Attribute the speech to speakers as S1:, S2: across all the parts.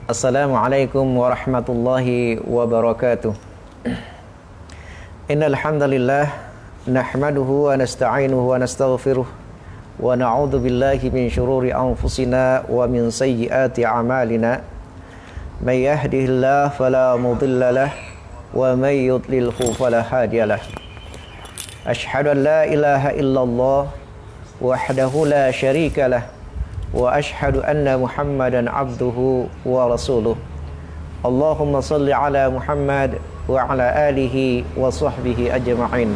S1: Assalamualaikum warahmatullahi wabarakatuh. Innal hamdalillah nahmaduhu wa nasta'inuhu wa nastaghfiruh wa na'udzu billahi min shururi anfusina wa min sayyiati a'malina. May yahdihillahu fala mudilla lahu wa may yudlilhu fala hadiyalah. Asyhadu an la ilaha illallah wahdahu la syarika lah wa ashhadu anna Muhammadan abduhu wa rasuluh. Allahumma salli ala Muhammad wa ala alihi wa sahbihi ajma'in.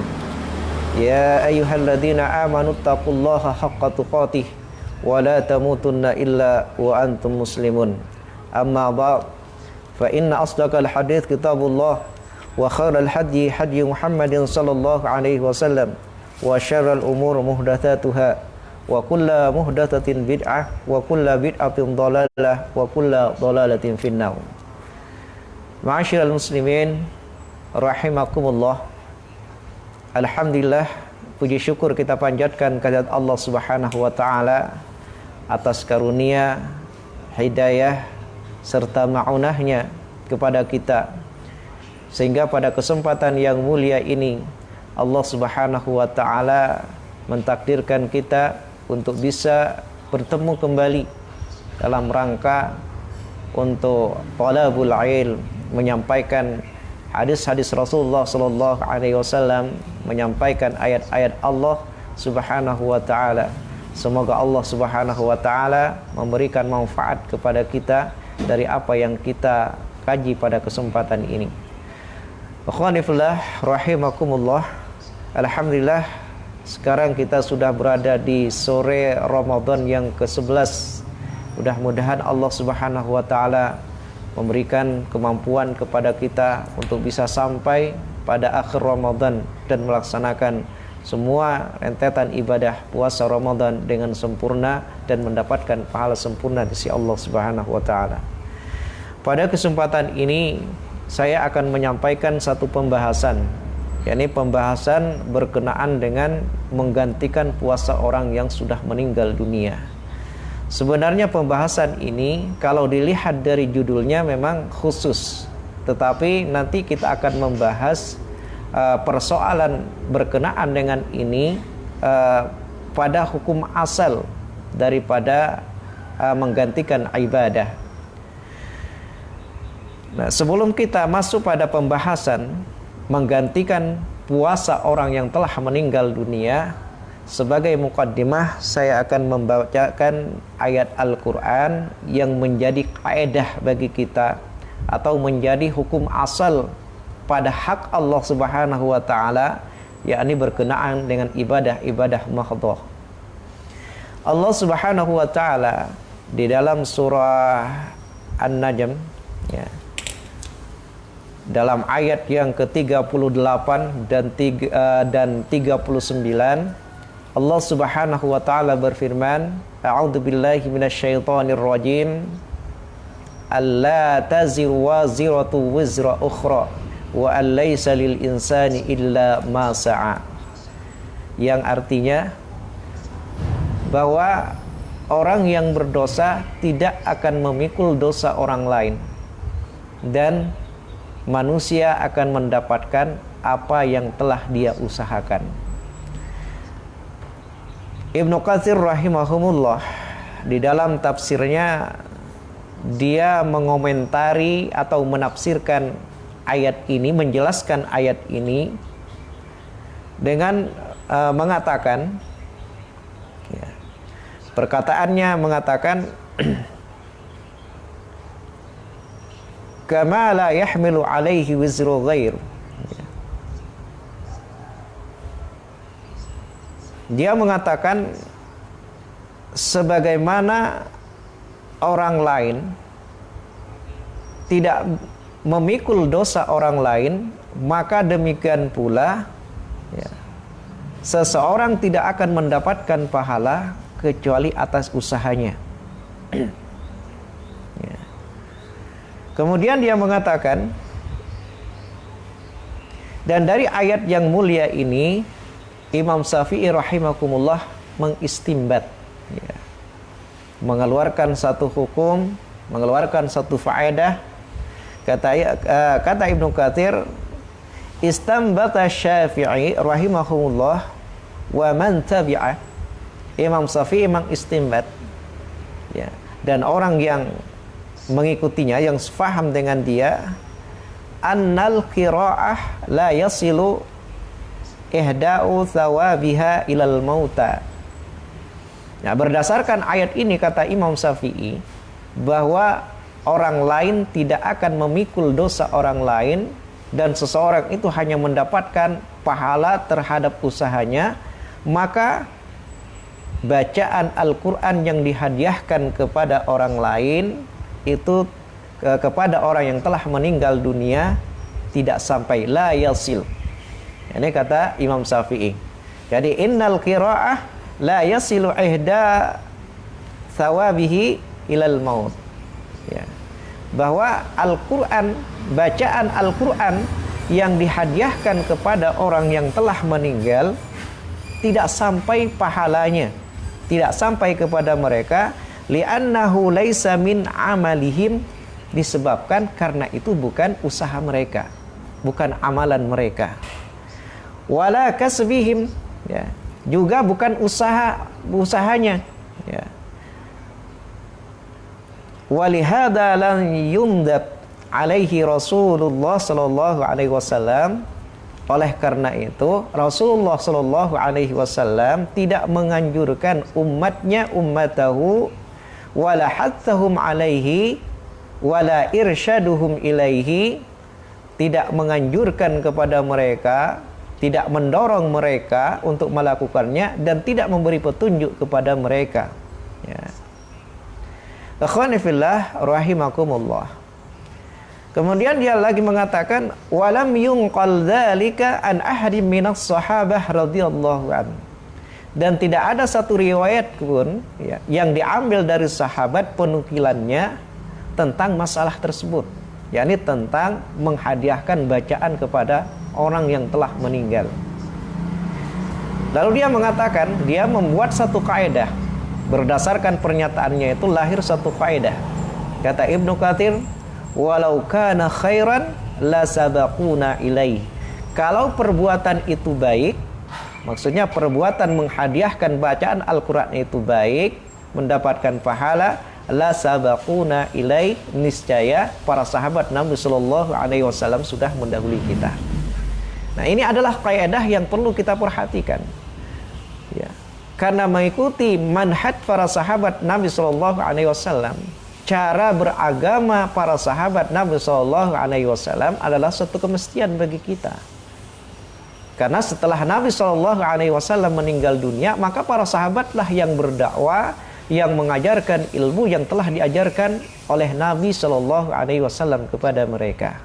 S1: Ya ayyuhalladzina amanu taqullaha haqqa tuqatih wa la tamutunna illa wa antum muslimun. Amma ba'd, fa inna asdaqal hadits kitabullah wa khairal hadyi hadyi Muhammadin sallallahu alaihi wasallam wa syarral umur muhdatsatuha wa kulla muhdatsatin bid'ah wa kulla bid'atin dhalalah wa kulla dhalalatin finnar. Ma'asyiral muslimin rahimakumullah. Alhamdulillah, puji syukur kita panjatkan kehadirat Allah Subhanahu wa taala atas karunia, hidayah serta ma'unahnya kepada kita, sehingga pada kesempatan yang mulia ini Allah Subhanahu wa taala mentakdirkan kita untuk bisa bertemu kembali dalam rangka untuk talabul ilm, menyampaikan hadis-hadis Rasulullah sallallahu alaihi wasallam, menyampaikan ayat-ayat Allah Subhanahu wa taala. Semoga Allah Subhanahu wa taala memberikan manfaat kepada kita dari apa yang kita kaji pada kesempatan ini. Akhwanifillah rahimakumullah. Alhamdulillah, sekarang kita sudah berada di sore Ramadan yang ke-11. Mudah-mudahan Allah Subhanahu wa taala memberikan kemampuan kepada kita untuk bisa sampai pada akhir Ramadan dan melaksanakan semua rentetan ibadah puasa Ramadan dengan sempurna dan mendapatkan pahala sempurna di sisi Allah Subhanahu wa taala. Pada kesempatan ini saya akan menyampaikan satu pembahasan, yakni pembahasan berkenaan dengan menggantikan puasa orang yang sudah meninggal dunia. Sebenarnya pembahasan ini kalau dilihat dari judulnya memang khusus, tetapi nanti kita akan membahas persoalan berkenaan dengan ini pada hukum asal daripada menggantikan ibadah. Nah, sebelum kita masuk pada pembahasan menggantikan puasa orang yang telah meninggal dunia, sebagai mukaddimah saya akan membacakan ayat Al-Quran yang menjadi kaidah bagi kita atau menjadi hukum asal pada hak Allah Subhanahu wa taala, yakni berkenaan dengan ibadah-ibadah mahdhah. Allah Subhanahu wa taala di dalam surah An-Najm, ya, dalam ayat yang ke-38 dan 39, Allah Subhanahu wa taala berfirman, A'udzu billahi minasyaitonir rajim. Alla taziru waziratu wizra ukhra wa allaysa lil insani illa ma sa'a. Yang artinya bahwa orang yang berdosa tidak akan memikul dosa orang lain, dan manusia akan mendapatkan apa yang telah dia usahakan. Ibnu Katsir rahimahumullah di dalam tafsirnya dia mengomentari atau menafsirkan ayat ini, menjelaskan ayat ini dengan mengatakan, ya, perkataannya mengatakan kama la yahmilu alaihi wizru ghair. Dia mengatakan sebagaimana orang lain tidak memikul dosa orang lain, maka demikian pula, ya, seseorang tidak akan mendapatkan pahala kecuali atas usahanya. Ya. Kemudian dia mengatakan, dan dari ayat yang mulia ini Imam Syafi'i rahimakumullah mengistimbat, ya, mengeluarkan satu hukum mengeluarkan satu faedah. Kata Ibnu Katsir, istambata Syafi'i rahimahullah wa man tabi'ah. Imam Syafi'i mengistimbat, ya, dan orang yang mengikutinya, yang faham dengan dia, annal qira'ah la yasilu ihda'u thawabiha ilal mauta. Nah, berdasarkan ayat ini kata Imam Syafi'i bahwa orang lain tidak akan memikul dosa orang lain dan seseorang itu hanya mendapatkan pahala terhadap usahanya, maka bacaan Al-Quran yang dihadiahkan kepada orang lain itu kepada orang yang telah meninggal dunia tidak sampai, la yasil. Ini kata Imam Syafi'i. Jadi innal qira'ah la yasilu ihda thawabihi ilal maut, ya, bahwa Al-Quran, bacaan Al-Quran yang dihadiahkan kepada orang yang telah meninggal tidak sampai pahalanya, tidak sampai kepada mereka, li'annahu laisa min amalihim, disebabkan karena itu bukan usaha mereka, bukan amalan mereka, wala kasbihim, ya, juga bukan usahanya, ya. Walihada lam yumdab alaihi Rasulullah sallallahu alaihi wasallam. Oleh karena itu Rasulullah sallallahu alaihi wasallam tidak menganjurkan ummatahu wala hathahum alaihi wala irsyaduhum ilaihi, tidak menganjurkan kepada mereka, tidak mendorong mereka untuk melakukannya, dan tidak memberi petunjuk kepada mereka, ya. Akhwani fillah rahimakumullah. Kemudian dia lagi mengatakan, walam yunqal dzalika an ahadin minas sahabah radhiyallahu anhu. Dan tidak ada satu riwayat pun, ya, yang diambil dari sahabat penukilannya tentang masalah tersebut, yakni tentang menghadiahkan bacaan kepada orang yang telah meninggal. Lalu dia mengatakan, dia membuat satu kaidah. Berdasarkan pernyataannya itu lahir satu kaidah. Kata Ibnu Katsir, walau kana khairan la sabaquna ilaih. Kalau perbuatan itu baik, maksudnya perbuatan menghadiahkan bacaan Al-Quran itu baik, mendapatkan pahala, la sabaquna ilaih, niscaya para sahabat Nabi sallallahu alaihi wasallam sudah mendahului kita. Nah, ini adalah kaidah yang perlu kita perhatikan, ya. Karena mengikuti manhaj para sahabat Nabi sallallahu alaihi wasallam, cara beragama para sahabat Nabi sallallahu alaihi wasallam adalah satu kemestian bagi kita. Karena setelah Nabi sallallahu alaihi wasallam meninggal dunia, maka para sahabatlah yang berdakwah, yang mengajarkan ilmu yang telah diajarkan oleh Nabi sallallahu alaihi wasallam kepada mereka.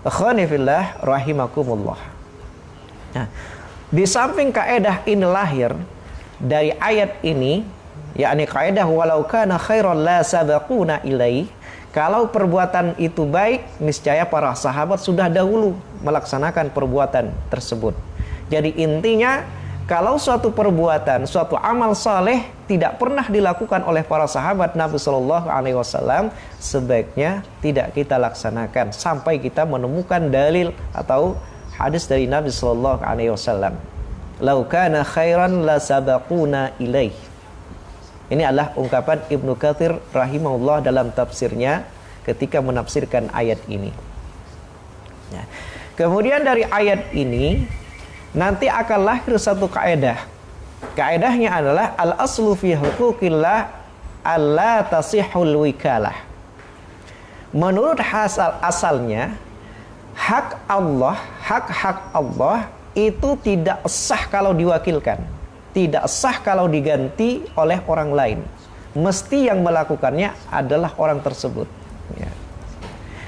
S1: Akhwani fillah rahimakumullah. Nah, di samping kaidah ini lahir dari ayat ini, yakni kaidah walau kana khairan la sabaquna ilaih. Kalau perbuatan itu baik, niscaya para sahabat sudah dahulu melaksanakan perbuatan tersebut. Jadi intinya, kalau suatu perbuatan, suatu amal saleh tidak pernah dilakukan oleh para sahabat Nabi sallallahu alaihi wasallam, sebaiknya tidak kita laksanakan sampai kita menemukan dalil atau hadis dari Nabi sallallahu alaihi wasallam. Lau kana khairan la sabaquna ilaih. Ini adalah ungkapan Ibnu Katsir rahimahullah dalam tafsirnya ketika menafsirkan ayat ini. Ya. Kemudian dari ayat ini nanti akan lahir satu kaidah. Kaidahnya adalah al-aslu fi huquqillah alla tasihhul wikalah. Menurut asalnya hak Allah itu tidak sah kalau diwakilkan, tidak sah kalau diganti oleh orang lain. Mesti yang melakukannya adalah orang tersebut, ya.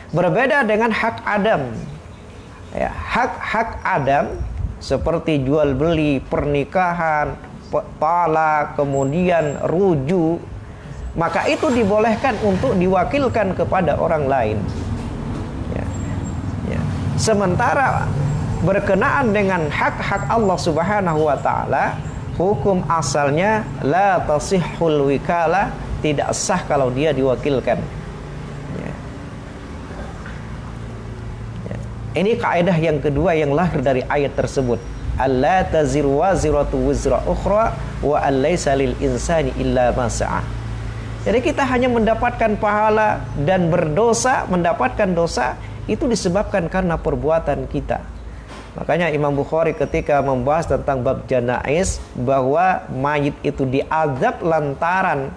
S1: Berbeda dengan hak Adam, ya, hak Adam seperti jual beli, pernikahan, talak, kemudian rujuk, maka itu dibolehkan untuk diwakilkan kepada orang lain, ya. Ya. Sementara berkenaan dengan hak-hak Allah Subhanahu wa taala, hukum asalnya la tasihhul wikalah, tidak sah kalau dia diwakilkan. Ya. Ya. Ini kaidah yang kedua yang lahir dari ayat tersebut. Alla taziru waziratu wizra ukhra wa allaysa lil insani illa ma sa'a. Jadi kita hanya mendapatkan pahala dan berdosa, mendapatkan dosa itu disebabkan karena perbuatan kita. Makanya Imam Bukhari ketika membahas tentang bab janaiz bahwa mayit itu diazab lantaran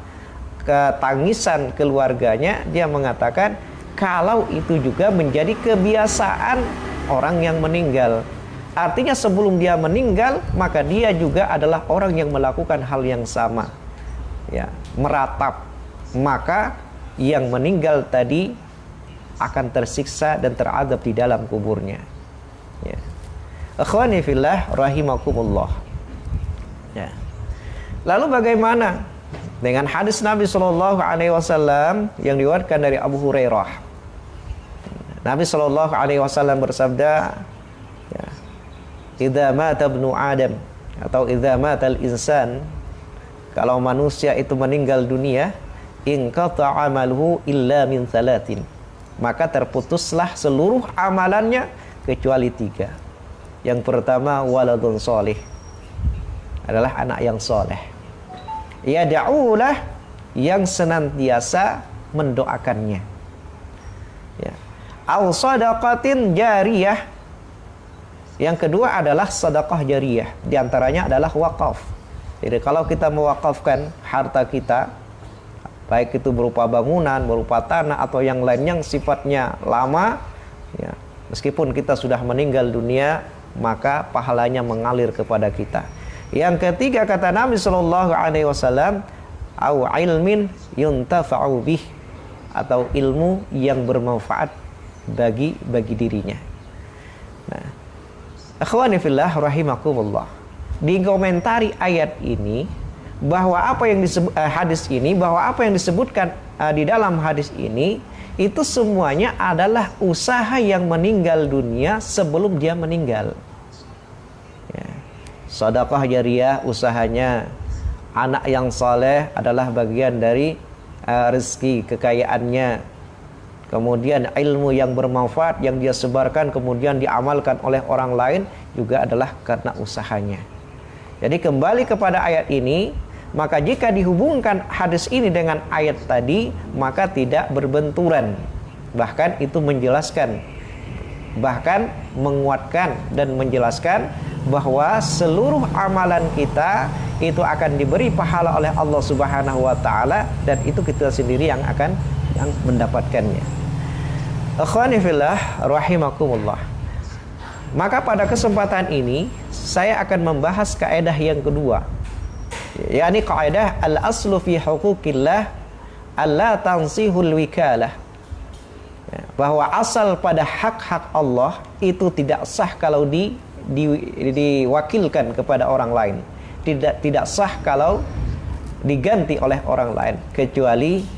S1: ketangisan keluarganya, dia mengatakan kalau itu juga menjadi kebiasaan orang yang meninggal. Artinya sebelum dia meninggal, maka dia juga adalah orang yang melakukan hal yang sama. Ya, meratap. Maka yang meninggal tadi akan tersiksa dan terazab di dalam kuburnya. Ya. Akhwani fillah rahimakumullah. Ya. Lalu bagaimana dengan hadis Nabi SAW yang diriwayatkan dari Abu Hurairah? Nabi SAW bersabda, ya, idza mata ibnu Adam atau idza matal insan, kalau manusia itu meninggal dunia, inqata'a amaluhu illa min salatin, maka terputuslah seluruh amalannya kecuali 3. Yang pertama waladun soleh, adalah anak yang soleh. Yad'ulah, yang senantiasa mendoakannya. Ya. Aw sadaqatin jariyah. Yang kedua adalah sedekah jariyah. Di antaranya adalah wakaf. Jadi kalau kita mewakafkan harta kita, baik itu berupa bangunan, berupa tanah atau yang lain yang sifatnya lama, ya, meskipun kita sudah meninggal dunia, maka pahalanya mengalir kepada kita. Yang ketiga kata Nabi SAW, au ilmin yuntafa'u bih, atau ilmu yang bermanfaat bagi dirinya. Nah, akhwani fillah rahimakumullah, dikomentari ayat ini bahwa apa yang disebut hadis ini, bahwa apa yang disebutkan di dalam hadis ini itu semuanya adalah usaha yang meninggal dunia sebelum dia meninggal. Ya. Sedekah jariyah, usahanya. Anak yang saleh adalah bagian dari rezeki kekayaannya. Kemudian ilmu yang bermanfaat yang dia sebarkan kemudian diamalkan oleh orang lain juga adalah karena usahanya. Jadi kembali kepada ayat ini, maka jika dihubungkan hadis ini dengan ayat tadi, maka tidak berbenturan. Bahkan itu menjelaskan, bahkan menguatkan dan menjelaskan bahwa seluruh amalan kita itu akan diberi pahala oleh Allah Subhanahu wa taala, dan itu kita sendiri yang akan mendapatkannya. Akhwani fillah rahimakumullah. Maka pada kesempatan ini saya akan membahas kaidah yang kedua, yakni kaidah al-aslu fi huquqillah alla tansihul wikalah. Bahwa asal pada hak-hak Allah itu tidak sah kalau diwakilkan kepada orang lain. Tidak sah kalau diganti oleh orang lain, kecuali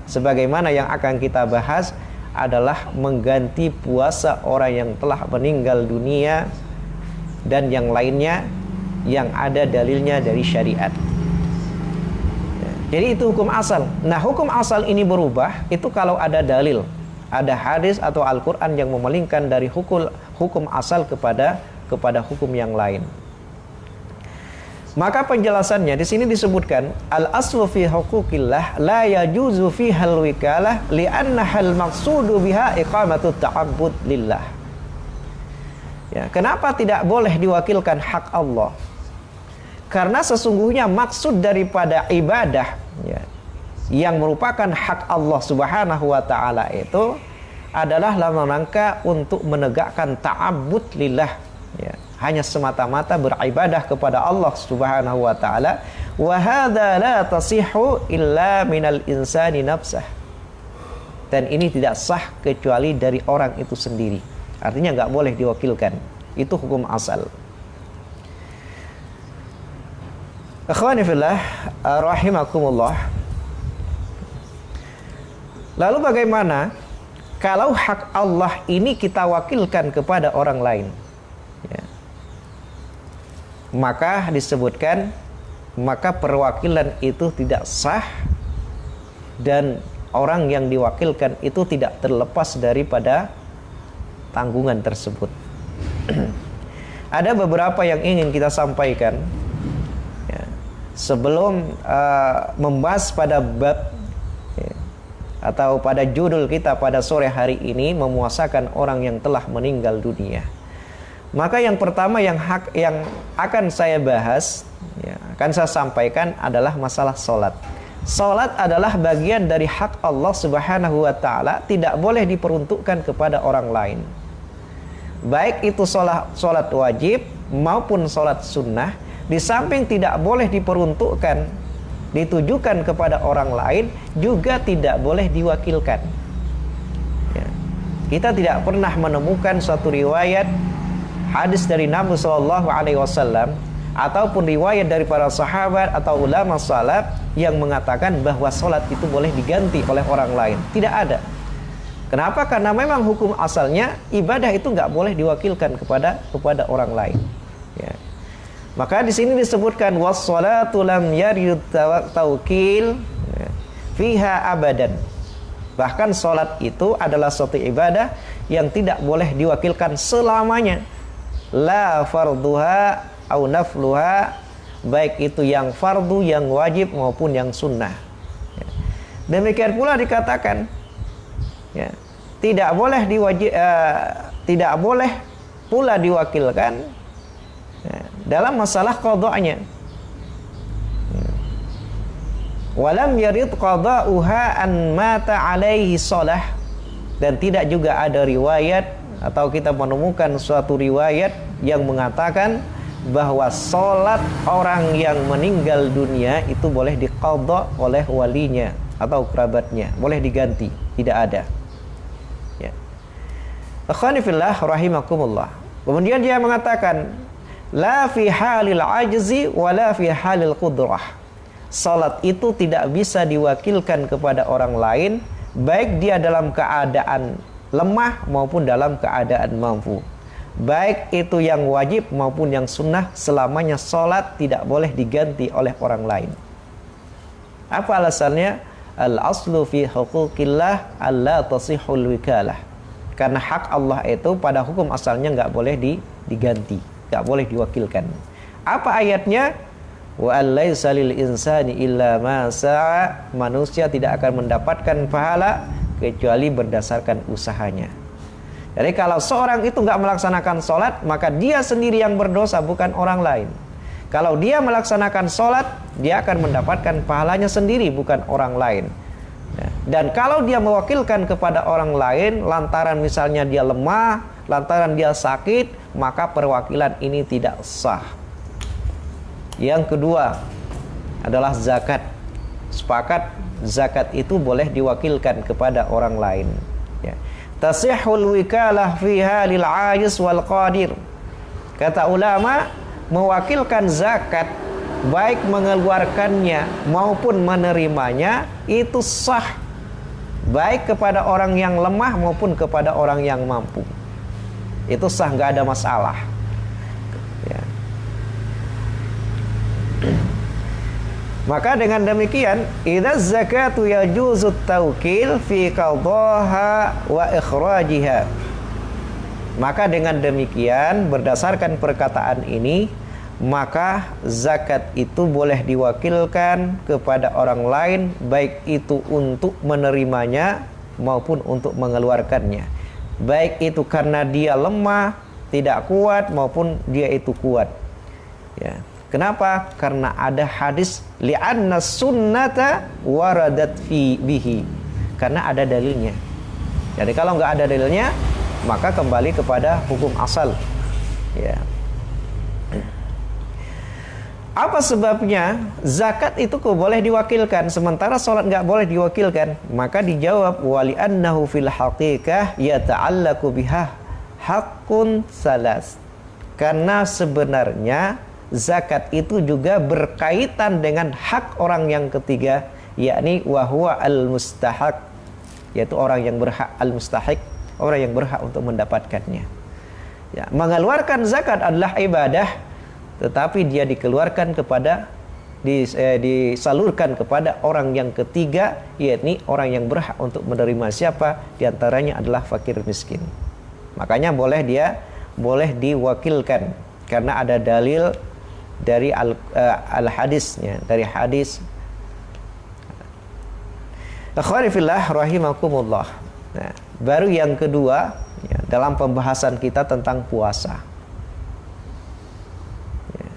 S1: sebagaimana yang akan kita bahas adalah mengganti puasa orang yang telah meninggal dunia dan yang lainnya yang ada dalilnya dari syariat. Jadi itu hukum asal. Nah, hukum asal ini berubah itu kalau ada dalil, ada hadis atau Al-Quran yang memalingkan dari hukum asal kepada hukum yang lain. Maka penjelasannya di sini disebutkan al-aslu fi huquqillah la yajuzu fiha al-wikalah li'anna hal maqsudu biha iqamatut ta'abbud lillah. Ya, kenapa tidak boleh diwakilkan hak Allah? Karena sesungguhnya maksud daripada ibadah, ya, yang merupakan hak Allah Subhanahu wa taala itu adalah dalam rangka untuk menegakkan ta'abbud lillah, ya, hanya semata-mata beribadah kepada Allah Subhanahu wa taala. Wa hadza la tasihhu illa minal insani nafsah. Dan ini tidak sah kecuali dari orang itu sendiri. Artinya enggak boleh diwakilkan. Itu hukum asal. Akhwani fillah rahimakumullah. Lalu bagaimana kalau hak Allah ini kita wakilkan kepada orang lain? Ya. Maka disebutkan, maka perwakilan itu tidak sah dan orang yang diwakilkan itu tidak terlepas daripada tanggungan tersebut. Ada beberapa yang ingin kita sampaikan ya, sebelum membahas pada bab ya, atau pada judul kita pada sore hari ini, memuasakan orang yang telah meninggal dunia. Maka yang pertama yang akan saya bahas ya, akan saya sampaikan adalah masalah solat. Solat adalah bagian dari hak Allah Subhanahu wa ta'ala, tidak boleh diperuntukkan kepada orang lain. Baik itu solat wajib maupun solat sunnah, di samping tidak boleh diperuntukkan, ditujukan kepada orang lain, juga tidak boleh diwakilkan ya. Kita tidak pernah menemukan suatu riwayat hadis dari Nabi SAW ataupun riwayat dari para sahabat atau ulama salaf yang mengatakan bahwa solat itu boleh diganti oleh orang lain. Tidak ada. Kenapa? Karena memang hukum asalnya ibadah itu nggak boleh diwakilkan kepada orang lain. Ya. Maka di sini disebutkan was-salatu lam yarid tawkil fiha abadan. Bahkan solat itu adalah suatu ibadah yang tidak boleh diwakilkan selamanya. La farduha au nafluha, baik itu yang fardu, yang wajib maupun yang sunnah. Ya. Demikian pula dikatakan ya, tidak boleh pula diwakilkan ya, dalam masalah qada'nya. Walam yarid qada'uha an mata alaihi shalah, dan tidak juga ada riwayat atau kita menemukan suatu riwayat yang mengatakan bahwa sholat orang yang meninggal dunia itu boleh diqadha oleh walinya atau kerabatnya, boleh diganti, tidak ada. Ya. Akhwani fillah rahimakumullah. Kemudian dia mengatakan la fi halil ajzi wa la fi halil qudrah. Salat itu tidak bisa diwakilkan kepada orang lain, baik dia dalam keadaan lemah maupun dalam keadaan mampu. Baik itu yang wajib maupun yang sunnah, selamanya salat tidak boleh diganti oleh orang lain. Apa alasannya? Al-aslu fi huquqillah alla tasihul wikalah. Karena hak Allah itu pada hukum asalnya nggak boleh diganti, nggak boleh diwakilkan. Apa ayatnya? Wa allaisa lil insani illa ma sa'a. Manusia tidak akan mendapatkan pahala kecuali berdasarkan usahanya. Jadi kalau seorang itu nggak melaksanakan sholat, maka dia sendiri yang berdosa, bukan orang lain. Kalau dia melaksanakan sholat, dia akan mendapatkan pahalanya sendiri, bukan orang lain. Dan kalau dia mewakilkan kepada orang lain, lantaran misalnya dia lemah, lantaran dia sakit, maka perwakilan ini tidak sah. Yang kedua adalah zakat. Sepakat zakat itu boleh diwakilkan kepada orang lain. Ya. Tasihul wikalah fiha lil ajiz wal qadir. Kata ulama, mewakilkan zakat, baik mengeluarkannya maupun menerimanya, itu sah, baik kepada orang yang lemah maupun kepada orang yang mampu. Itu sah, nggak ada masalah ya. Maka dengan demikian, idza zakatu yajuzu tawkil fi qadaha wa ikhrajiha. Maka dengan demikian, berdasarkan perkataan ini, maka zakat itu boleh diwakilkan kepada orang lain, baik itu untuk menerimanya maupun untuk mengeluarkannya. Baik itu karena dia lemah, tidak kuat, maupun dia itu kuat. Ya. Kenapa? Karena ada hadis li'anna sunnata waradat fi bihi. Karena ada dalilnya. Jadi kalau nggak ada dalilnya, maka kembali kepada hukum asal. Ya. Apa sebabnya zakat itu kok boleh diwakilkan sementara sholat nggak boleh diwakilkan? Maka dijawab wali annahu fil haqiqah yata'allaqu biha haqqun salas. Karena sebenarnya zakat itu juga berkaitan dengan hak orang yang ketiga, yakni wahwa al-mustahaq, yaitu orang yang berhak, al-mustahiq, orang yang berhak untuk mendapatkannya. Ya, mengeluarkan zakat adalah ibadah, tetapi dia dikeluarkan kepada disalurkan kepada orang yang ketiga, yakni orang yang berhak untuk menerima. Siapa? Di antaranya adalah fakir miskin. Makanya boleh diwakilkan karena ada dalil dari al-hadisnya, dari hadis. Akhwani fillah rahimakumullah. Nah, baru yang kedua ya, dalam pembahasan kita tentang puasa. Ya.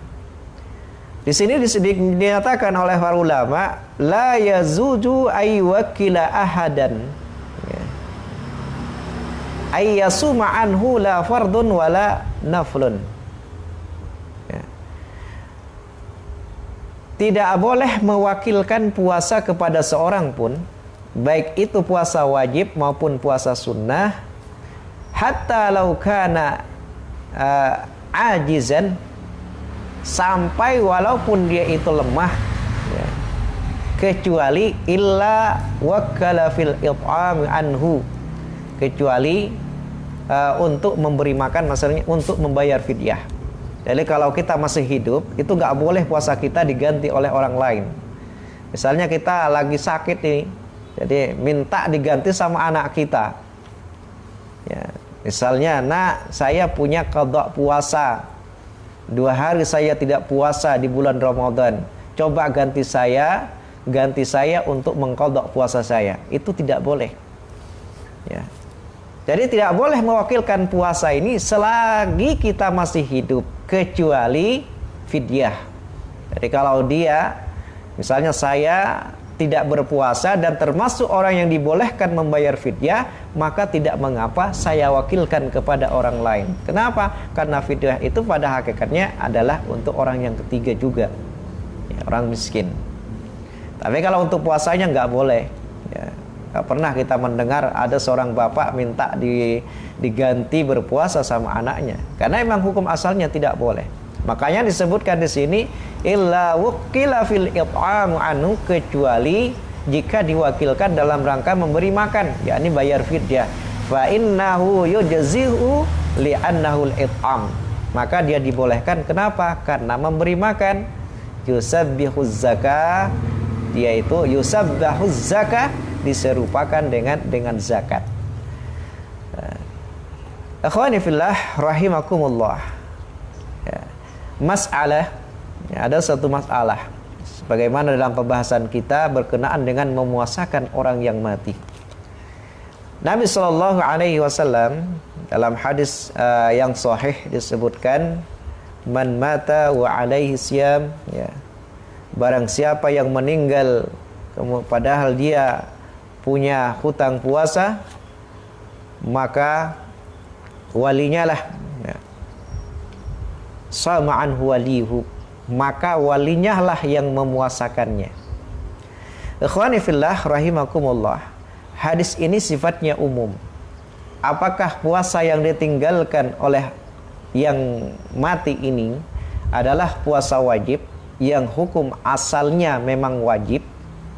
S1: Di sini dinyatakan oleh para ulama, la yazuju aywakila ahadan. Ya. Ayyasuma anhu la fardun wala naflun. Ya. Tidak boleh mewakilkan puasa kepada seorang pun, baik itu puasa wajib maupun puasa sunnah, hatta law kana ajizan, sampai walaupun dia itu lemah ya, kecuali illa wakala fil it'am anhu, kecuali untuk memberi makan, maksudnya untuk membayar fidyah. Jadi kalau kita masih hidup, itu nggak boleh puasa kita diganti oleh orang lain. Misalnya kita lagi sakit nih, jadi minta diganti sama anak kita. Ya, misalnya, nak, saya punya qada puasa 2 hari saya tidak puasa di bulan Ramadan. Coba ganti saya untuk mengqada puasa saya. Itu tidak boleh. Ya. Jadi tidak boleh mewakilkan puasa ini selagi kita masih hidup, kecuali fidyah. Jadi kalau dia, misalnya saya tidak berpuasa dan termasuk orang yang dibolehkan membayar fidyah, maka tidak mengapa saya wakilkan kepada orang lain. Kenapa? Karena fidyah itu pada hakikatnya adalah untuk orang yang ketiga juga, ya, orang miskin. Tapi kalau untuk puasanya nggak boleh. Ya, nggak pernah kita mendengar ada seorang bapak minta diganti berpuasa sama anaknya, karena memang hukum asalnya tidak boleh. Makanya disebutkan di sini illa wukila fil it'am anhu, kecuali jika diwakilkan dalam rangka memberi makan, yakni bayar fidyah. Fa innahu yujzihu li'annahu al-it'am. Maka dia dibolehkan. Kenapa? Karena memberi makan. Yusabbihuz zakah, dia itu yusabbahuz zakah, diserupakan dengan zakat. Akhwani fillah rahimakumullah. Masalah, ya, ada satu masalah sebagaimana dalam pembahasan kita berkenaan dengan memuasakan orang yang mati. Nabi SAW dalam hadis yang sahih disebutkan, man mata wa alaihi siyam, ya, barang siapa yang meninggal padahal dia punya hutang puasa, maka walinya lah, ya, sama anhu walihu, maka walinya lah yang memuasakannya. Ikhwani fillah rahimakumullah. Hadis ini sifatnya umum. Apakah puasa yang ditinggalkan oleh yang mati ini adalah puasa wajib yang hukum asalnya memang wajib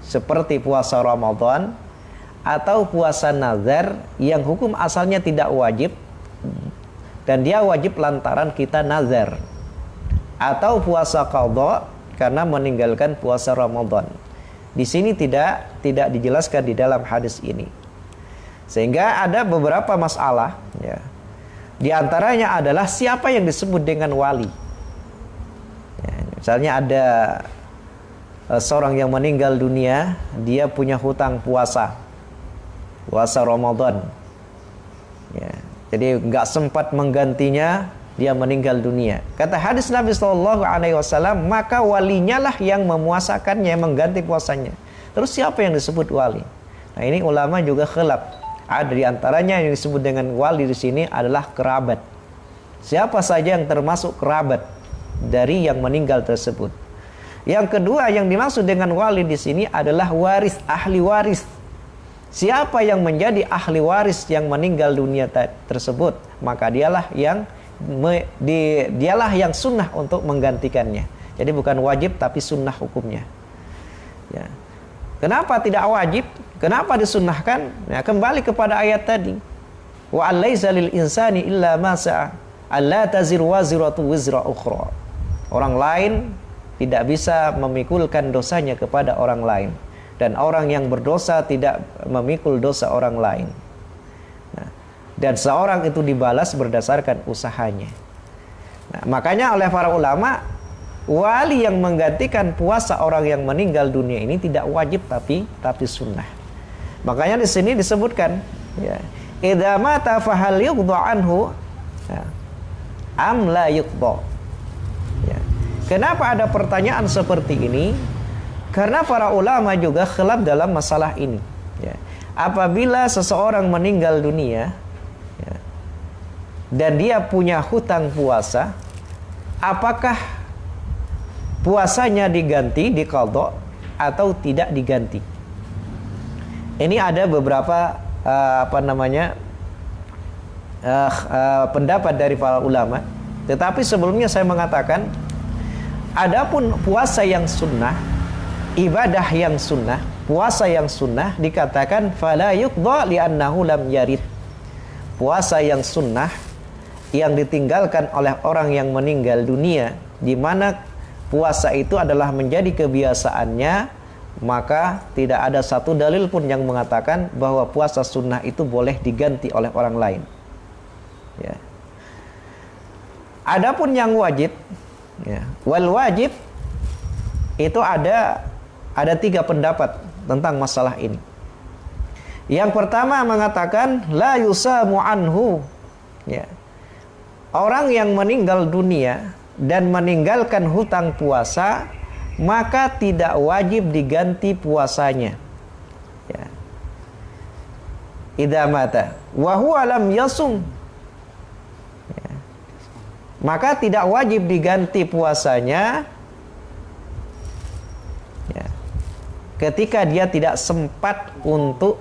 S1: seperti puasa Ramadan, atau puasa nazar yang hukum asalnya tidak wajib dan dia wajib lantaran kita nazar, atau puasa qadha karena meninggalkan puasa Ramadan. Di sini tidak dijelaskan di dalam hadis ini. Sehingga ada beberapa masalah, ya. Di antaranya adalah siapa yang disebut dengan wali. Ya, misalnya ada seorang yang meninggal dunia, dia punya hutang puasa Ramadan. Ya. Jadi nggak sempat menggantinya, dia meninggal dunia. Kata hadis Nabi SAW, maka walinya lah yang memuasakannya, mengganti puasanya. Terus siapa yang disebut wali? Nah, ini ulama juga khilaf. Ada di antaranya yang disebut dengan wali di sini adalah kerabat. Siapa saja yang termasuk kerabat dari yang meninggal tersebut. Yang kedua yang dimaksud dengan wali di sini adalah waris, ahli waris. Siapa yang menjadi ahli waris yang meninggal dunia tersebut, maka dialah yang sunnah untuk menggantikannya. Jadi bukan wajib tapi sunnah hukumnya. Ya. Kenapa tidak wajib? Kenapa disunnahkan? Ya, kembali kepada ayat tadi. Wa alaysa lil insani illa ma sa'a. Alla taziru waziratu wizra ukhra. Orang lain tidak bisa memikulkan dosanya kepada orang lain, dan orang yang berdosa tidak memikul dosa orang lain. Nah, dan seorang itu dibalas berdasarkan usahanya. Nah, makanya oleh para ulama, wali yang menggantikan puasa orang yang meninggal dunia ini tidak wajib tapi sunnah. Makanya di sini disebutkan, ya, idza mata fahal yuqda anhu, ya, am la yuqda. Ya. Kenapa ada pertanyaan seperti ini? Karena para ulama juga khilaf dalam masalah ini. Ya. Apabila seseorang meninggal dunia, ya, dan dia punya hutang puasa, apakah puasanya diganti, diqadha, atau tidak diganti? Ini ada beberapa pendapat dari para ulama. Tetapi sebelumnya saya mengatakan, adapun puasa yang sunnah, ibadah yang sunnah, puasa yang sunnah dikatakan fala yuqdha li'annahu lam yarid. Puasa yang sunnah yang ditinggalkan oleh orang yang meninggal dunia, di mana puasa itu adalah menjadi kebiasaannya, maka tidak ada satu dalil pun yang mengatakan bahwa puasa sunnah itu boleh diganti oleh orang lain. Ya. Adapun yang wajib, ya, wal wajib itu ada 3 pendapat tentang masalah ini. Yang pertama mengatakan la yusamu anhu, ya. Orang yang meninggal dunia dan meninggalkan hutang puasa, maka tidak wajib diganti puasanya. Ya. Idza mata wa huwa lam yasum, ya, maka tidak wajib diganti puasanya, ya, ketika dia tidak sempat untuk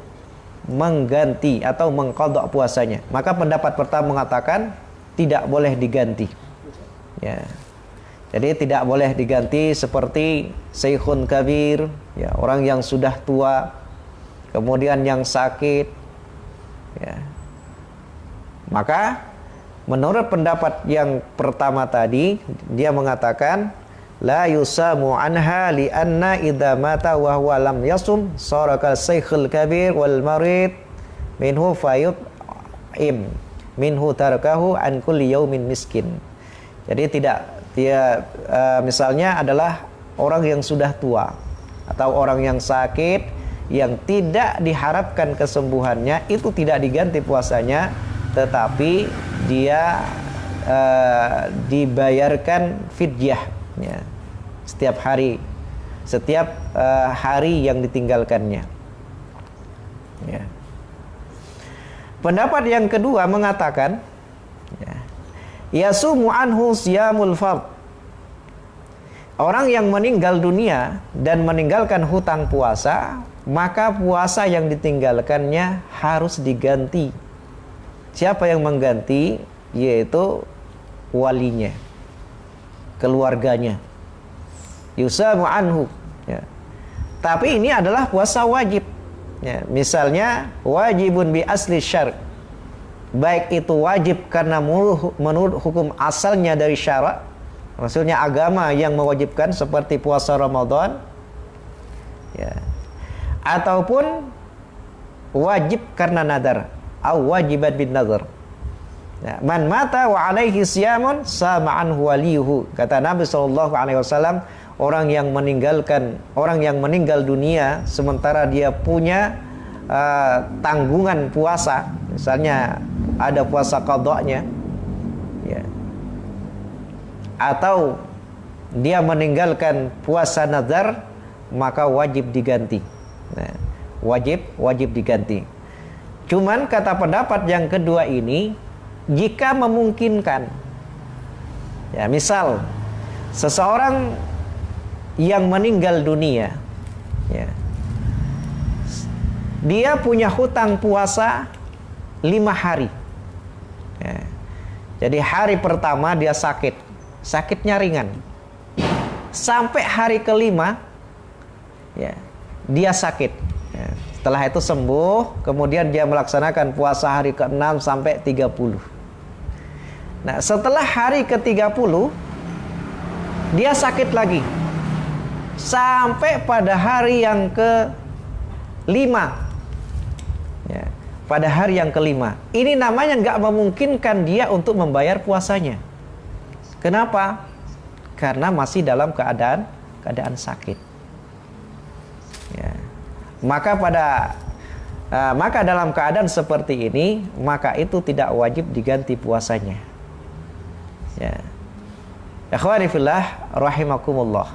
S1: mengganti atau mengqadha puasanya. Maka pendapat pertama mengatakan tidak boleh diganti. Ya. Jadi tidak boleh diganti seperti syekhun kabir, ya, orang yang sudah tua, kemudian yang sakit, ya. Maka menurut pendapat yang pertama tadi, dia mengatakan la yusamu anha li anna idza mata wa huwa lam yasum sarakal syekhul kabir wal marid minhu fayut'im minhu tarakahu an kulli yaumin miskin. Jadi tidak, dia misalnya adalah orang yang sudah tua atau orang yang sakit yang tidak diharapkan kesembuhannya, itu tidak diganti puasanya, tetapi dia dibayarkan fidyah, ya, setiap hari yang ditinggalkannya. Ya. Pendapat yang kedua mengatakan, ya, yasumu anhu siyamul fard. Orang yang meninggal dunia dan meninggalkan hutang puasa, maka puasa yang ditinggalkannya harus diganti. Siapa yang mengganti? Yaitu walinya, keluarganya. Yusamu anhu, ya. Tapi ini adalah puasa wajib, ya. Misalnya wajibun bi asli syar', baik itu wajib karena menurut hukum asalnya dari syara', maksudnya agama yang mewajibkan seperti puasa Ramadan, ya, ataupun wajib karena nadar, atau wajibat bin nadar. Ya, man mata wa alaihi siyamun sama anhu waliyuhu. Kata Nabi SAW, orang yang meninggal dunia sementara dia punya tanggungan puasa, misalnya ada puasa qadha'nya, ya, atau dia meninggalkan puasa nazar, maka wajib diganti. Nah, wajib diganti. Cuman kata pendapat yang kedua ini, jika memungkinkan, ya, misal seseorang yang meninggal dunia, ya, dia punya hutang puasa 5 hari, ya. Jadi hari pertama dia sakitnya ringan, sampai hari kelima, ya, dia sakit, ya. Setelah itu sembuh, kemudian dia melaksanakan puasa hari ke-6 sampai 30. Nah, setelah hari ke-30 dia sakit lagi, sampai pada hari yang kelima. Ya, pada hari yang kelima. Ini namanya nggak memungkinkan dia untuk membayar puasanya. Kenapa? Karena masih dalam keadaan sakit. Ya. Maka dalam keadaan seperti ini, maka itu tidak wajib diganti puasanya. Ya. Ikhwani fillah rahimakumullah.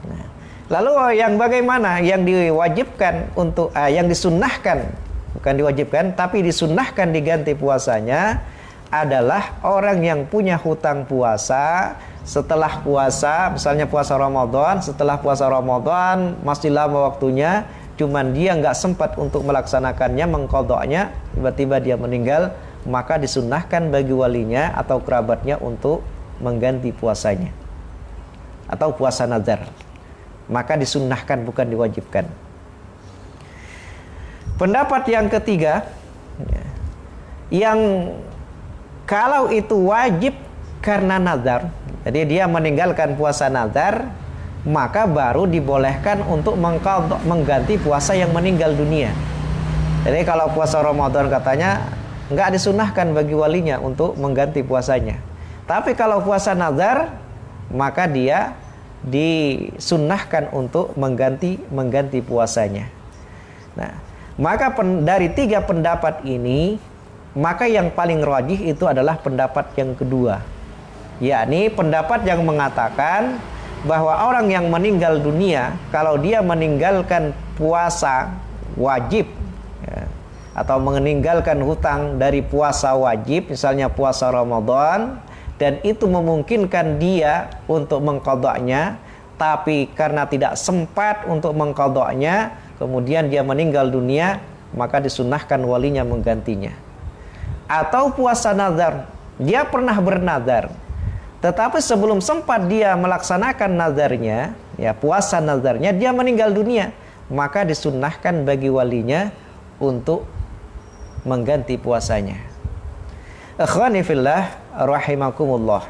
S1: Nah, lalu yang bagaimana yang diwajibkan untuk yang disunnahkan, bukan diwajibkan tapi disunnahkan diganti puasanya adalah orang yang punya hutang puasa setelah puasa, misalnya puasa Ramadan, setelah puasa Ramadan masih lama waktunya, cuman dia nggak sempat untuk melaksanakannya, mengqadha'nya, tiba-tiba dia meninggal, maka disunnahkan bagi walinya atau kerabatnya untuk mengganti puasanya atau puasa nazar. Maka disunnahkan, bukan diwajibkan. Pendapat yang ketiga, yang kalau itu wajib karena nazar, jadi dia meninggalkan puasa nazar, maka baru dibolehkan untuk mengganti puasa yang meninggal dunia. Jadi kalau puasa Ramadan katanya nggak disunnahkan bagi walinya untuk mengganti puasanya. Tapi kalau puasa nazar, maka dia disunnahkan untuk mengganti puasanya. Nah, maka dari tiga pendapat ini, maka yang paling rajih itu adalah pendapat yang kedua, yakni pendapat yang mengatakan bahwa orang yang meninggal dunia, kalau dia meninggalkan puasa wajib, ya, atau meninggalkan hutang dari puasa wajib, misalnya puasa Ramadan, dan itu memungkinkan dia untuk mengqadha'nya, tapi karena tidak sempat untuk mengqadha'nya, kemudian dia meninggal dunia, maka disunnahkan walinya menggantinya. Atau puasa nazar, dia pernah bernazar, tetapi sebelum sempat dia melaksanakan nazarnya, ya puasa nazarnya, dia meninggal dunia, maka disunnahkan bagi walinya untuk mengganti puasanya. Ikhwani fillah rahimakumullah.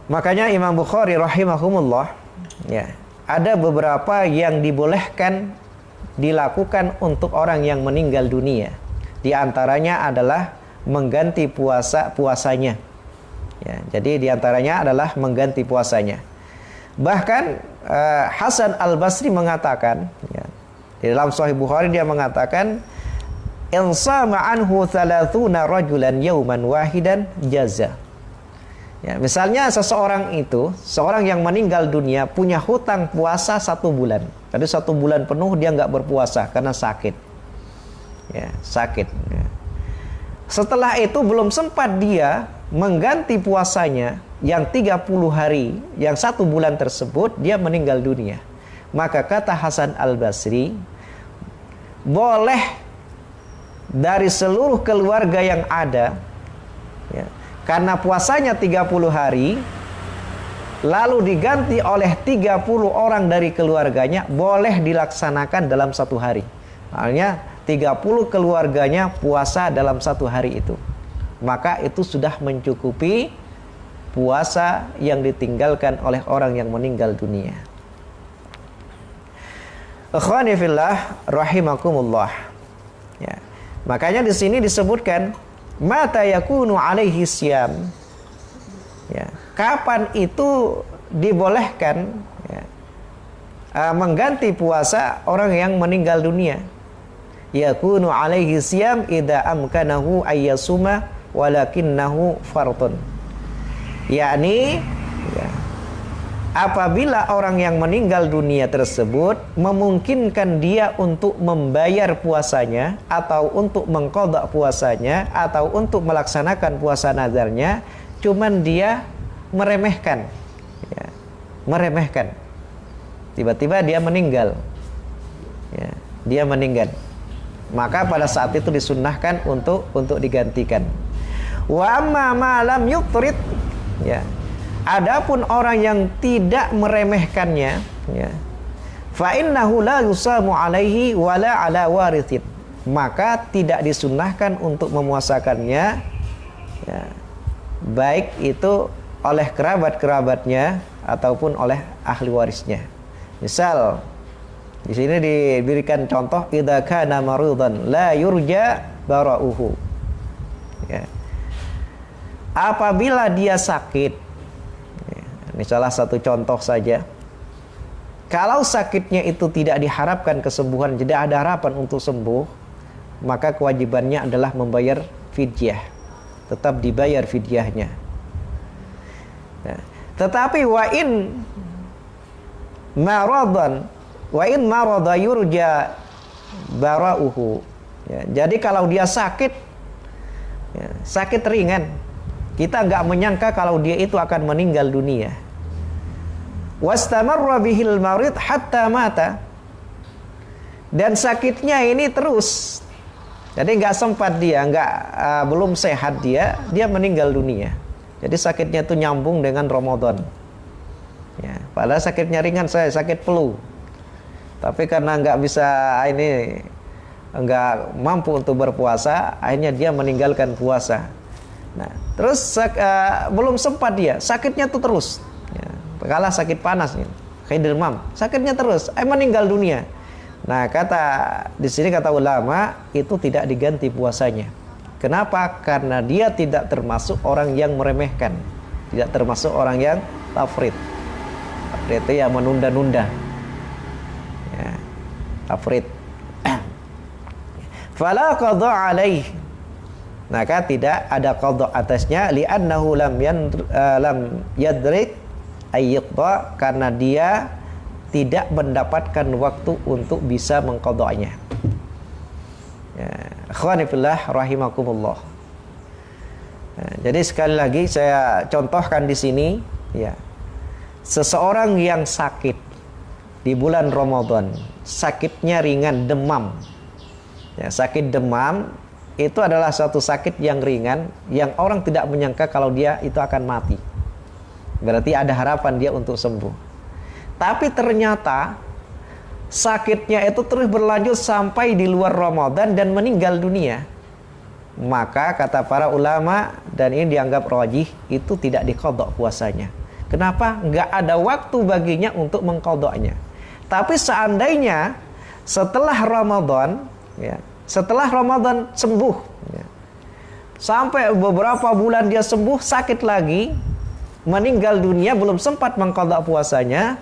S1: Makanya Imam Bukhari rahimahumullah, ya, ada beberapa yang dibolehkan dilakukan untuk orang yang meninggal dunia. Di antaranya adalah mengganti puasanya. Ya, jadi di antaranya adalah mengganti puasanya. Bahkan Hasan Al-Basri mengatakan, ya, di dalam Sahih Bukhari dia mengatakan, insama anhu 30 rajulan yauman wahidan jaza. Ya, misalnya seorang yang meninggal dunia punya hutang puasa 1 bulan. Jadi 1 bulan penuh dia nggak berpuasa karena sakit. Ya, sakit. Ya. Setelah itu belum sempat dia mengganti puasanya yang 30 hari, yang 1 bulan tersebut dia meninggal dunia. Maka kata Hasan Al-Basri, boleh dari seluruh keluarga yang ada, ya, karena puasanya 30 hari, lalu diganti oleh 30 orang dari keluarganya, boleh dilaksanakan dalam 1 hari. Artinya 30 keluarganya puasa dalam 1 hari itu. Maka itu sudah mencukupi puasa yang ditinggalkan oleh orang yang meninggal dunia. Ikhwani fillah rahimakumullah. Ya. Makanya di sini disebutkan mata yakunu alaihi syam. Ya. Kapan itu dibolehkan, ya, mengganti puasa orang yang meninggal dunia? Yakunu alaihi syam idza amkanahu ayyasuma walakinnahu fardun. Yakni, ya, apabila orang yang meninggal dunia tersebut memungkinkan dia untuk membayar puasanya, atau untuk mengqadha puasanya, atau untuk melaksanakan puasa nazarnya, cuman dia meremehkan, ya, meremehkan. Tiba-tiba dia meninggal, ya, dia meninggal. Maka pada saat itu disunnahkan untuk digantikan. Wa amma ma lam yutrid, ya. Adapun orang yang tidak meremehkannya, ya, fa innahu la yusamu alaihi wala ala warithin, maka tidak disunnahkan untuk memuasakannya, ya, baik itu oleh kerabat-kerabatnya ataupun oleh ahli warisnya. Misal di sini diberikan contoh idza kana maridan la yurja bara'uhu. Ya. Apabila dia sakit, ya, ini salah satu contoh saja. Kalau sakitnya itu tidak diharapkan kesembuhan, tidak ada harapan untuk sembuh, maka kewajibannya adalah membayar fidyah. Tetap dibayar fidyahnya. Ya. Tetapi wa in marada yurja bara'uhu. Ya, jadi kalau dia sakit, ya, sakit ringan, kita nggak menyangka kalau dia itu akan meninggal dunia. Wastamarra bihil marid hatta mata. Dan sakitnya ini terus. Jadi nggak sempat dia, belum sehat dia meninggal dunia. Jadi sakitnya itu nyambung dengan Ramadan. Ya, padahal sakitnya ringan, saya sakit flu. Tapi karena nggak mampu untuk berpuasa, akhirnya dia meninggalkan puasa. Nah, terus belum sempat dia, sakitnya itu terus. Ya, kalah sakit panas nih, kayak demam, sakitnya terus, meninggal dunia. Nah, di sini kata ulama itu tidak diganti puasanya. Kenapa? Karena dia tidak termasuk orang yang meremehkan, tidak termasuk orang yang tafrid. Tafrid itu yang menunda-nunda. Ya, tafrid. Fala qadha alaih. Maka tidak ada qadha atasnya li'annahu lam yadrik ayyqda, karena dia tidak mendapatkan waktu untuk bisa mengqadha'nya. Ya, akhwani fillah rahimakumullah. Nah, jadi sekali lagi saya contohkan di sini, ya. Seseorang yang sakit di bulan Ramadan, sakitnya ringan, demam. Ya, sakit demam itu adalah suatu sakit yang ringan yang orang tidak menyangka kalau dia itu akan mati. Berarti ada harapan dia untuk sembuh. Tapi ternyata sakitnya itu terus berlanjut sampai di luar Ramadan dan meninggal dunia. Maka kata para ulama, dan ini dianggap rajih, itu tidak diqadha puasanya. Kenapa? Nggak ada waktu baginya untuk mengqadhanya. Tapi seandainya setelah Ramadan, ya, setelah Ramadan sembuh, ya, sampai beberapa bulan dia sembuh, sakit lagi, meninggal dunia, belum sempat mengqadha puasanya,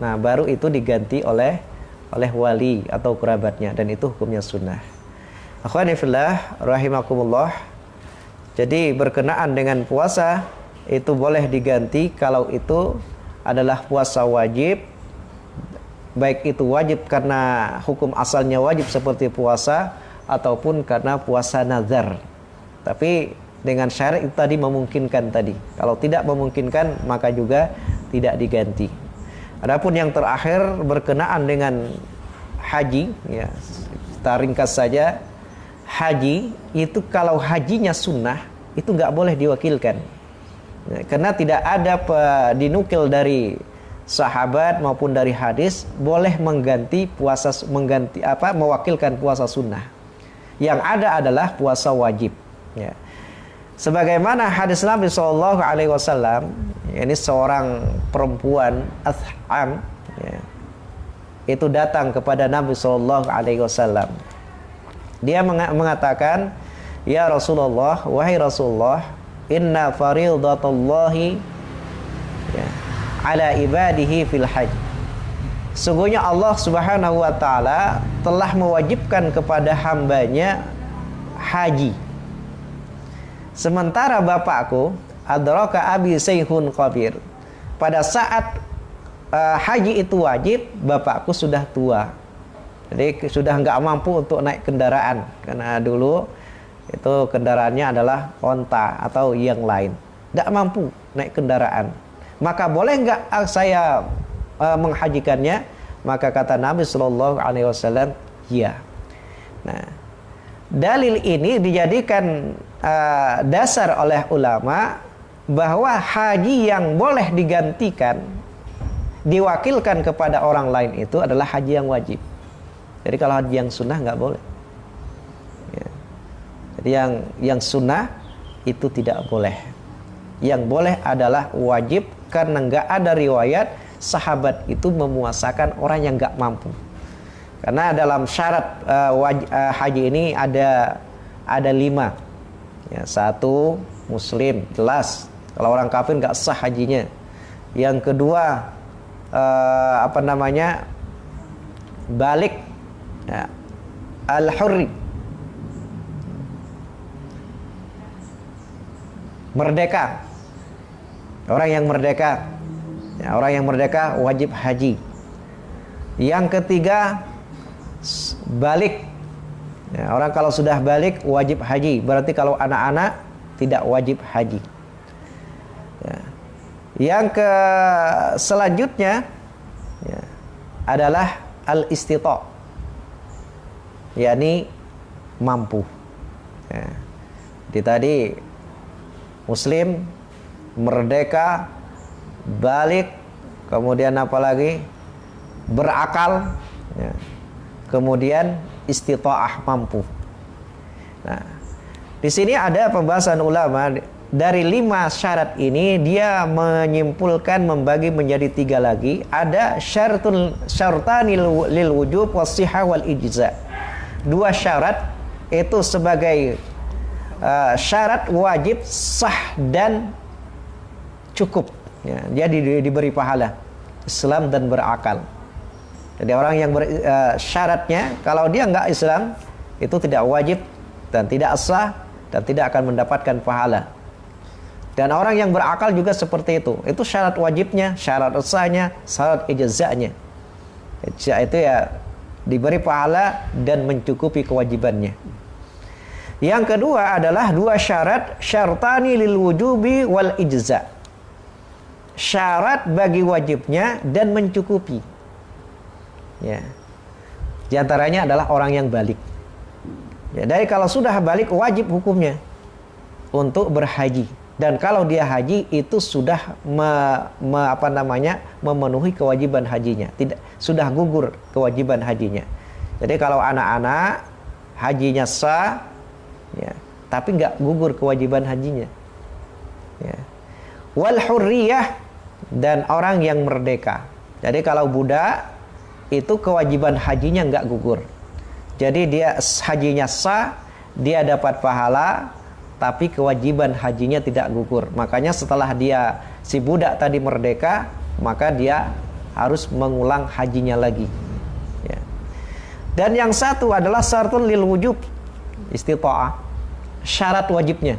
S1: nah baru itu diganti oleh wali atau kerabatnya, dan itu hukumnya sunnah. Akhwani fillah rahimakumullah. Jadi berkenaan dengan puasa itu boleh diganti kalau itu adalah puasa wajib, baik itu wajib karena hukum asalnya wajib seperti puasa, ataupun karena puasa nazar. Tapi dengan syarat itu tadi memungkinkan tadi. Kalau tidak memungkinkan maka juga tidak diganti. Adapun yang terakhir berkenaan dengan haji, ya, kita ringkas saja. Haji itu kalau hajinya sunnah itu nggak boleh diwakilkan, ya, karena tidak ada dinukil dari sahabat maupun dari hadis boleh mewakilkan puasa sunnah. Yang ada adalah puasa wajib. Ya. Sebagaimana hadis Nabi SAW, ini seorang perempuan Ath'am, ya, itu datang kepada Nabi SAW. Dia mengatakan, ya Rasulullah, wahai Rasulullah, inna faridatallahi, ya, ala ibadihi fil hajj. Sungguhnya Allah Subhanahu wa taala telah mewajibkan kepada hambanya haji. Sementara bapakku, adraka abi sayhun qabir. Pada saat haji itu wajib, bapakku sudah tua. Jadi sudah nggak mampu untuk naik kendaraan, karena dulu itu kendaraannya adalah onta atau yang lain. Nggak mampu naik kendaraan. Maka boleh nggak saya menghajikannya? Maka kata Nabi Shallallahu Alaihi Wasallam, ya. Nah, dalil ini dijadikan dasar oleh ulama bahwa haji yang boleh digantikan, diwakilkan kepada orang lain itu adalah haji yang wajib. Jadi kalau haji yang sunnah nggak boleh. Ya. Jadi yang sunnah itu tidak boleh. Yang boleh adalah wajib karena nggak ada riwayat sahabat itu memuasakan orang yang nggak mampu. Karena dalam syarat haji ini ada 5. Ya, 1 muslim, jelas. Kalau orang kafir nggak sah hajinya. Yang kedua balik, ya, al-hurri, merdeka. Orang yang merdeka, ya, orang yang merdeka wajib haji. Yang ketiga balik, ya, orang kalau sudah balik wajib haji. Berarti kalau anak-anak tidak wajib haji, ya. Yang selanjutnya, ya, adalah al-istita', yakni mampu, ya. Jadi tadi muslim, merdeka, balik, kemudian apa lagi? Berakal, ya. Kemudian istita'ah, mampu. Nah, di sini ada pembahasan ulama dari 5 syarat ini, dia menyimpulkan, membagi menjadi 3 lagi. Ada syartani lil wujub was-sihah wal ijza. 2 syarat itu sebagai syarat wajib, sah dan cukup, ya, dia diberi pahala, Islam dan berakal. Jadi orang yang syaratnya kalau dia enggak Islam itu tidak wajib dan tidak sah dan tidak akan mendapatkan pahala. Dan orang yang berakal juga seperti itu. Itu syarat wajibnya, syarat sahnya, syarat ijazahnya. Ijazah itu ya diberi pahala dan mencukupi kewajibannya. Yang kedua adalah 2 syarat, syartani lil wujubi wal ijza. Syarat bagi wajibnya dan mencukupi. Ya. Di antaranya adalah orang yang balik. Ya, dari kalau sudah balik wajib hukumnya untuk berhaji. Dan kalau dia haji itu sudah memenuhi kewajiban hajinya, tidak sudah gugur kewajiban hajinya. Jadi kalau anak-anak hajinya sah, ya, tapi nggak gugur kewajiban hajinya. Ya. Wal hurriyah, dan orang yang merdeka. Jadi kalau budak itu kewajiban hajinya nggak gugur. Jadi dia hajinya sah, dia dapat pahala, tapi kewajiban hajinya tidak gugur. Makanya setelah dia si budak tadi merdeka, maka dia harus mengulang hajinya lagi. Ya. Dan yang satu adalah syartun lil wujub, istita'ah. Syarat wajibnya.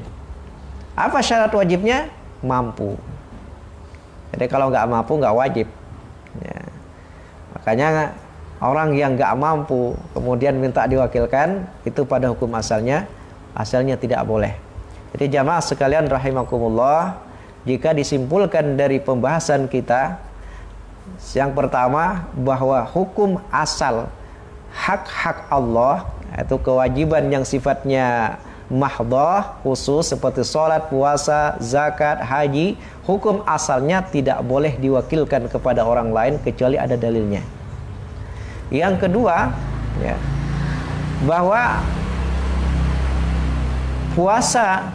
S1: Apa syarat wajibnya? Mampu. Jadi kalau nggak mampu nggak wajib. Ya. Makanya orang yang nggak mampu kemudian minta diwakilkan, itu pada hukum asalnya tidak boleh. Jadi jamaah sekalian rahimakumullah, jika disimpulkan dari pembahasan kita, yang pertama bahwa hukum asal hak-hak Allah, itu kewajiban yang sifatnya mahdhah, khusus seperti sholat, puasa, zakat, haji, hukum asalnya tidak boleh diwakilkan kepada orang lain kecuali ada dalilnya. Yang kedua, ya, bahwa puasa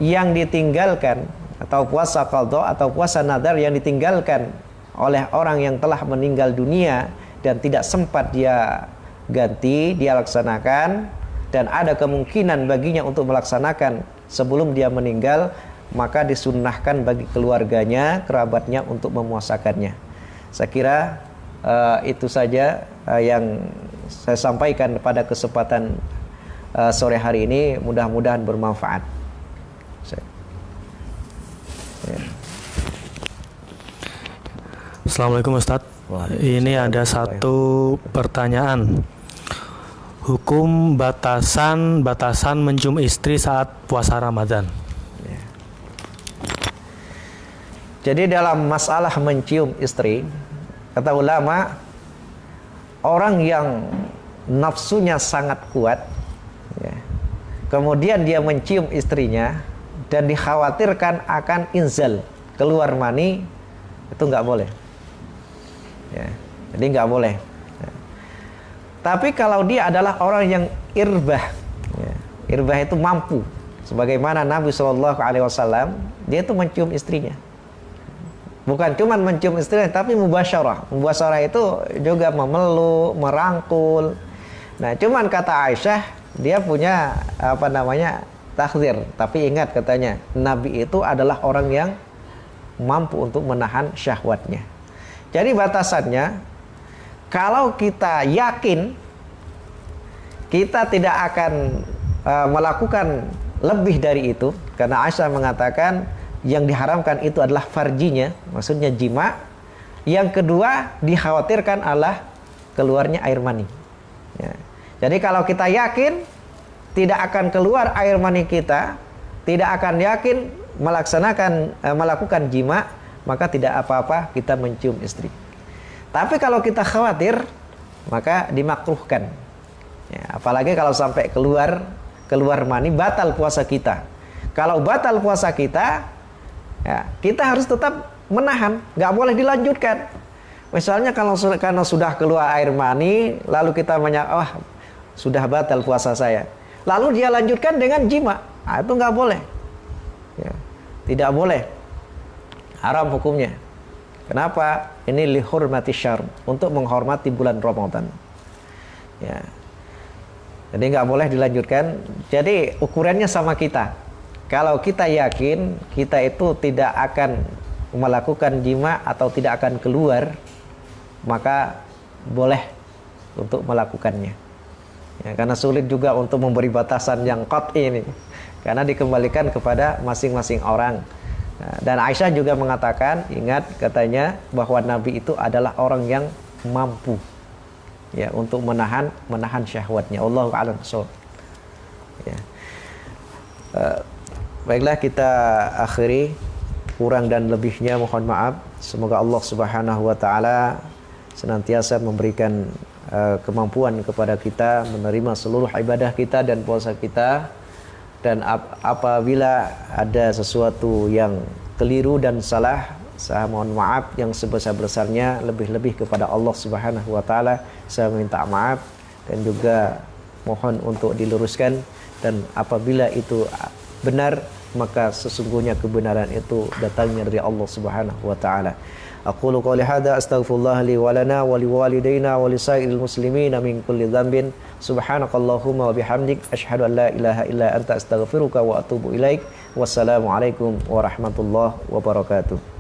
S1: yang ditinggalkan atau puasa qadha atau puasa nadar yang ditinggalkan oleh orang yang telah meninggal dunia dan tidak sempat dia ganti, dia laksanakan, dan ada kemungkinan baginya untuk melaksanakan sebelum dia meninggal, maka disunnahkan bagi keluarganya, kerabatnya untuk memuasakannya. Saya kira itu saja yang saya sampaikan pada kesempatan sore hari ini, mudah-mudahan bermanfaat. Ya.
S2: Assalamualaikum Ustadz. Ini ada satu pertanyaan. Hukum batasan mencium istri saat puasa Ramadan.
S1: Ya. Jadi dalam masalah mencium istri, kata ulama, orang yang nafsunya sangat kuat, ya, kemudian dia mencium istrinya dan dikhawatirkan akan inzal, keluar mani, itu nggak boleh. Ya, jadi nggak boleh. Ya. Tapi kalau dia adalah orang yang irbah, ya, irbah itu mampu, sebagaimana Nabi SAW, dia itu mencium istrinya. Bukan cuma mencium istrinya, tapi mubasyarah. Mubasyarah itu juga memeluk, merangkul. Nah, cuman kata Aisyah, dia punya takhzir. Tapi ingat katanya, Nabi itu adalah orang yang mampu untuk menahan syahwatnya. Jadi batasannya, kalau kita yakin kita tidak akan melakukan lebih dari itu, karena Aisyah mengatakan yang diharamkan itu adalah farjinya, maksudnya jima. Yang kedua, dikhawatirkan adalah keluarnya air mani. Ya. Jadi kalau kita yakin tidak akan keluar air mani kita, tidak akan yakin melakukan jima, maka tidak apa-apa kita mencium istri. Tapi kalau kita khawatir, maka dimakruhkan. Ya, apalagi kalau sampai keluar mani, batal puasa kita. Kalau batal puasa kita, ya, kita harus tetap menahan, nggak boleh dilanjutkan. Misalnya karena sudah keluar air mani, lalu kita sudah batal puasa saya, lalu dia lanjutkan dengan jima, itu nggak boleh, ya, tidak boleh, haram hukumnya. Kenapa? Ini lihurmati syarm, untuk menghormati bulan Ramadan. Ya, jadi nggak boleh dilanjutkan. Jadi ukurannya sama kita. Kalau kita yakin kita itu tidak akan melakukan jima atau tidak akan keluar, maka boleh untuk melakukannya. Ya, karena sulit juga untuk memberi batasan yang qat'i ini, karena dikembalikan kepada masing-masing orang. Nah, dan Aisyah juga mengatakan, ingat katanya bahwa Nabi itu adalah orang yang mampu, ya, untuk menahan syahwatnya. Allahu a'lam bishawab. Ya. Baiklah, kita akhiri. Kurang dan lebihnya mohon maaf. Semoga Allah Subhanahu wa taala senantiasa memberikan kemampuan kepada kita menerima seluruh ibadah kita dan puasa kita. Dan apabila ada sesuatu yang keliru dan salah, saya mohon maaf yang sebesar-besarnya, lebih-lebih kepada Allah Subhanahu wa taala saya minta maaf, dan juga mohon untuk diluruskan. Dan apabila itu benar, maka sesungguhnya kebenaran itu datangnya dari Allah Subhanahu wa taala. Aqulu qouli hadza astaghfirullah li wa lana wa liwalidayna wa lisairil muslimina min kulli dhanbin. Subhanakallahumma wa bihamdik asyhadu an la ilaha illa anta astaghfiruka wa atubu ilaik. Wassalamu alaikum warahmatullahi wabarakatuh.